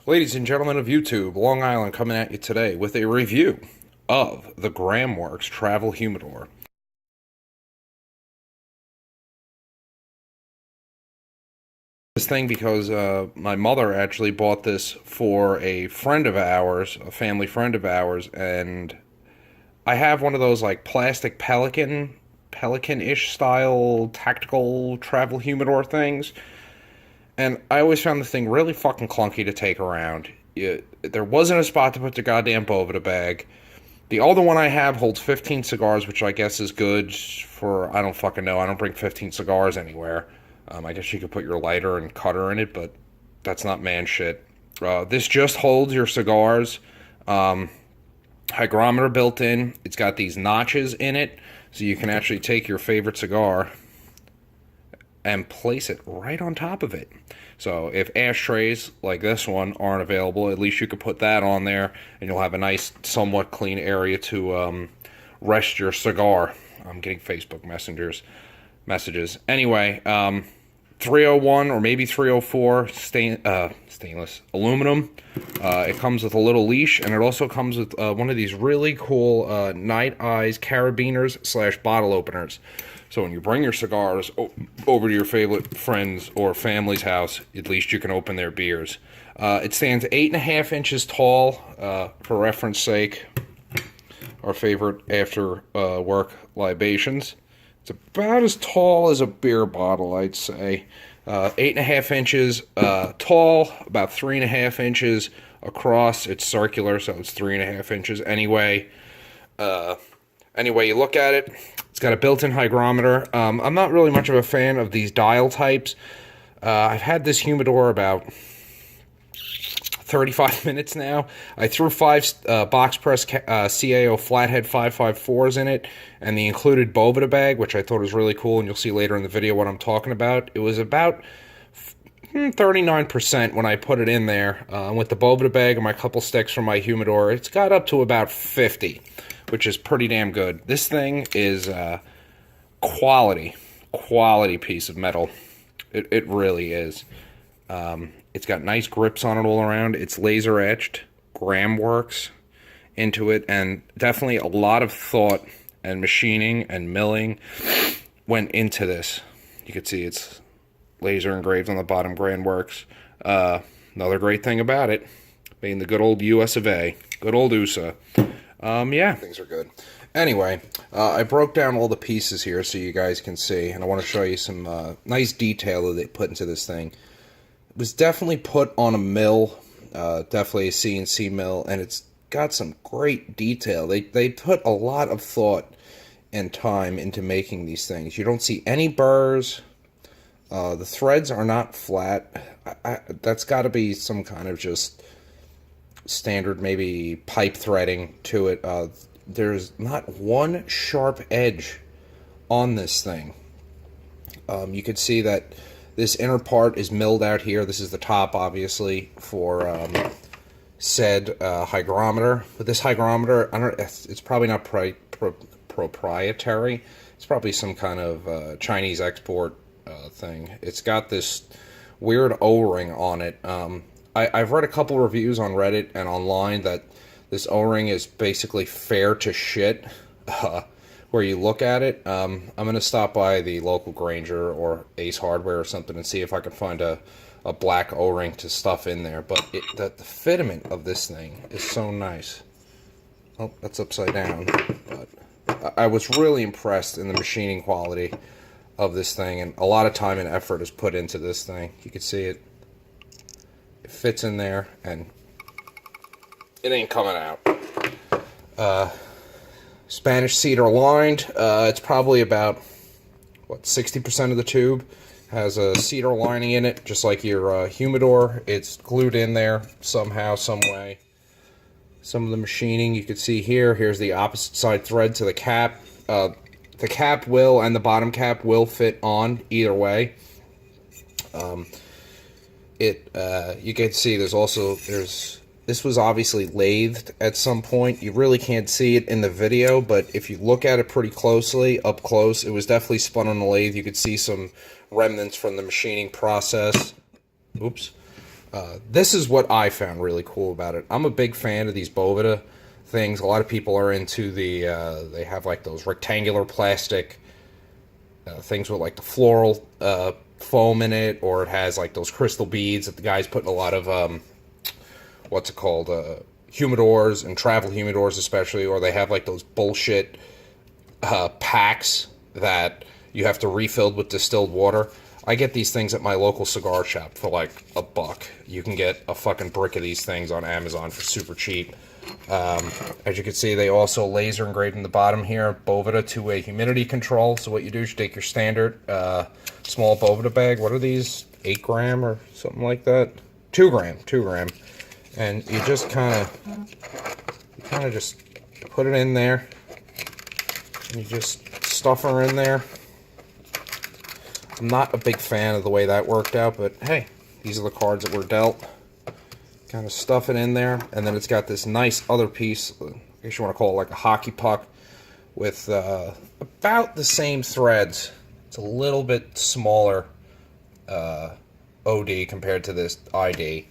Ladies and gentlemen of YouTube, Long Island coming at you today with a review of the Gramm Works Travel Humidor. This thing because my mother actually bought this for a friend of ours, a family friend of ours, and I have one of those like plastic pelican-ish style tactical travel humidor things. And I always found the thing really fucking clunky to take around. There wasn't a spot to put the goddamn Bovida bag. The other one I have holds 15 cigars, which I guess is good for, I don't fucking know. I don't bring 15 cigars anywhere. I guess you could put your lighter and cutter in it, but that's not man shit. This just holds your cigars. Hygrometer built in. It's got these notches in it, so you can actually take your favorite cigar and place it right on top of it. So if ashtrays like this one aren't available, at least you could put that on there and you'll have a nice, somewhat clean area to rest your cigar. I'm getting Facebook messages. Anyway, 301 or maybe 304 stainless aluminum. It comes with a little leash, and it also comes with one of these really cool night eyes carabiners / bottle openers. So when you bring your cigars over to your favorite friends or family's house, at least you can open their beers. It stands 8.5 inches tall, for reference sake. Our favorite after work libations. It's about as tall as a beer bottle, I'd say. 8.5 inches tall, about 3.5 inches across. It's circular, so it's 3.5 inches. Anyway, you look at it, it's got a built-in hygrometer. I'm not really much of a fan of these dial types. I've had this humidor about 35 minutes now. I threw 5 box press CAO flathead 554s in it, and the included Bovida bag, which I thought was really cool, and you'll see later in the video what I'm talking about. It was about 39% when I put it in there. With the Bovida bag and my couple sticks from my humidor, it's got up to about 50, which is pretty damn good. This thing is quality piece of metal. It really is. It's got nice grips on it all around. It's laser etched, Gramm Works into it, and definitely a lot of thought and machining and milling went into this. You can see it's laser engraved on the bottom, Gramm Works. Another great thing about it, being the good old US of A, good old USA. Yeah, things are good. Anyway, I broke down all the pieces here so you guys can see, and I want to show you some nice detail that they put into this thing. It was definitely put on a mill, definitely a CNC mill, and it's got some great detail. They put a lot of thought and time into making these things. You don't see any burrs. The threads are not flat. That's got to be some kind of just standard, maybe pipe threading to it. There's not one sharp edge on this thing. You could see that this inner part is milled out here. This is the top, obviously, for said hygrometer. But this hygrometer, it's probably not proprietary. It's probably some kind of Chinese export thing. It's got this weird O-ring on it. I've read a couple reviews on Reddit and online that this O-ring is basically fair to shit. Where you look at it. I'm going to stop by the local Granger or Ace Hardware or something and see if I can find a black O-ring to stuff in there. But the fitment of this thing is so nice. Oh, that's upside down. But I was really impressed in the machining quality of this thing, and a lot of time and effort is put into this thing. You can see it. It fits in there, and it ain't coming out. Spanish cedar lined. It's probably about, 60% of the tube has a cedar lining in it, just like your humidor. It's glued in there somehow, some way. Some of the machining you can see here. Here's the opposite side thread to the cap. The cap will, and the bottom cap will fit on either way. You can see this was obviously lathed at some point. You really can't see it in the video, but if you look at it pretty closely, up close, it was definitely spun on the lathe. You could see some remnants from the machining process. Oops. This is what I found really cool about it. I'm a big fan of these Boveda things. A lot of people are into they have like those rectangular plastic things with like the floral foam in it, or it has like those crystal beads that the guys put in a lot of, what's it called, humidors and travel humidors especially, or they have like those bullshit packs that you have to refill with distilled water. I get these things at my local cigar shop for like $1. You can get a fucking brick of these things on Amazon for super cheap. As you can see, they also laser engraved in the bottom here, Boveda two-way humidity control. So what you do is you take your standard small Boveda bag. What are these? 8 gram or something like that? 2 gram. And you just kind of just put it in there. And you just stuff her in there. I'm not a big fan of the way that worked out, but hey, these are the cards that were dealt. Kind of stuff it in there, and then it's got this nice other piece, I guess you want to call it like a hockey puck, with about the same threads. It's a little bit smaller OD compared to this ID.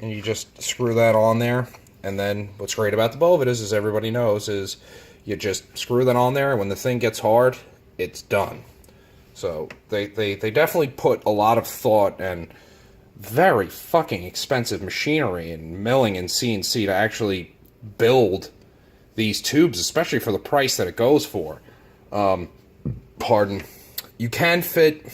And you just screw that on there, and then what's great about the Bovedas, as everybody knows, is you just screw that on there, and when the thing gets hard, it's done. So they definitely put a lot of thought and very fucking expensive machinery and milling and CNC to actually build these tubes, especially for the price that it goes for. Pardon. You can fit,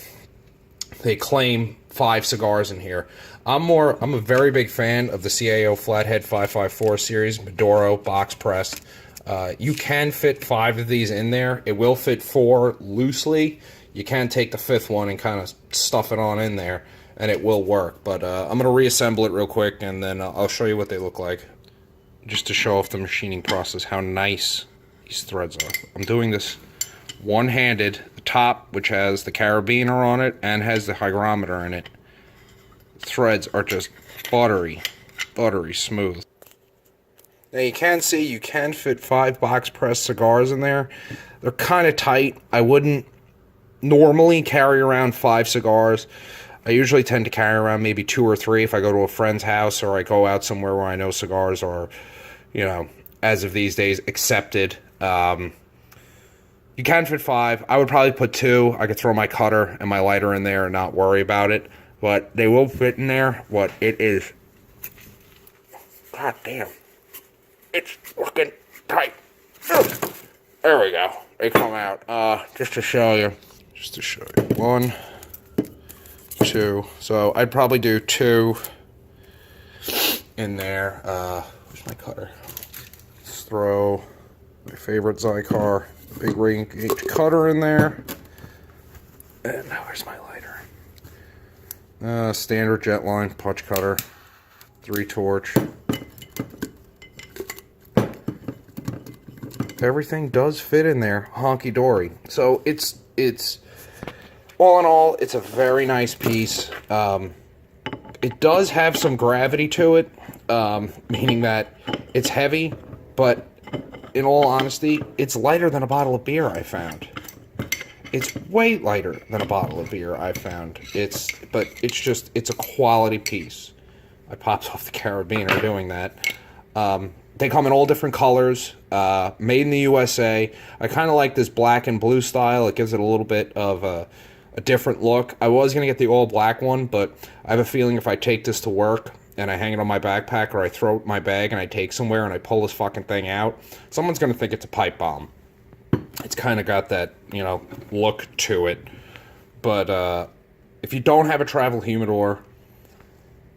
they claim, 5 cigars in here. I'm a very big fan of the CAO Flathead 554 series, Maduro, box pressed. You can fit 5 of these in there. It will fit 4 loosely. You can take the 5th one and kind of stuff it on in there, and it will work. But I'm going to reassemble it real quick, and then I'll show you what they look like. Just to show off the machining process, how nice these threads are. I'm doing this one-handed. The top, which has the carabiner on it, and has the hygrometer in it. The threads are just buttery smooth. Now you can see you can fit 5 box press cigars in there. They're kind of tight. I wouldn't normally carry around 5 cigars. I usually tend to carry around maybe 2 or 3 if I go to a friend's house or I go out somewhere where I know cigars are, you know, as of these days, accepted. You can fit 5. I would probably put 2. I could throw my cutter and my lighter in there and not worry about it. But they will fit in there. What it is. God damn. It's fucking tight. There we go. They come out. Just to show you. 1, 2. So I'd probably do 2 in there. Where's my cutter? Let's throw my favorite Zycar big ring gauge cutter in there. And now where's my lighter? Standard Jetline punch cutter. 3 torch. Everything does fit in there, honky dory. So it's all in all, it's a very nice piece. It does have some gravity to it, meaning that it's heavy, but in all honesty, it's lighter than a bottle of beer, I found. It's way lighter than a bottle of beer, I found. It's a quality piece. I popped off the carabiner doing that. They come in all different colors, made in the USA. I kind of like this black and blue style. It gives it a little bit of a different look. I was going to get the all black one, but I have a feeling if I take this to work and I hang it on my backpack or I throw it in my bag and I take somewhere and I pull this fucking thing out, someone's going to think it's a pipe bomb. It's kind of got that, you know, look to it. But if you don't have a travel humidor,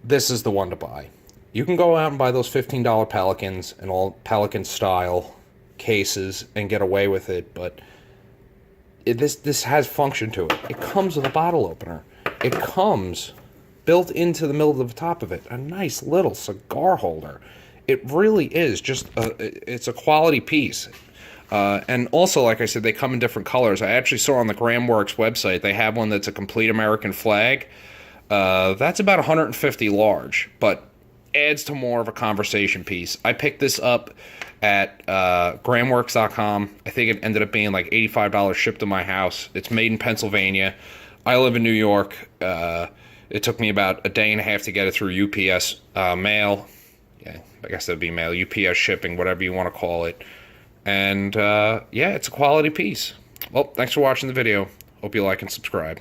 this is the one to buy. You can go out and buy those $15 Pelicans and all Pelican style cases and get away with it, but this has function to it. It comes with a bottle opener. It comes built into the middle of the top of it, a nice little cigar holder. It really is just it's a quality piece. And also, like I said, they come in different colors. I actually saw on the Gramm Works website, they have one that's a complete American flag. That's about 150 large, but adds to more of a conversation piece. I picked this up at GrammWorks.com. I think it ended up being like $85 shipped to my house. It's made in Pennsylvania. I live in New York. It took me about a day and a half to get it through UPS mail. Yeah, I guess that'd be mail, UPS shipping, whatever you want to call it. And yeah, it's a quality piece. Well, thanks for watching the video. Hope you like and subscribe.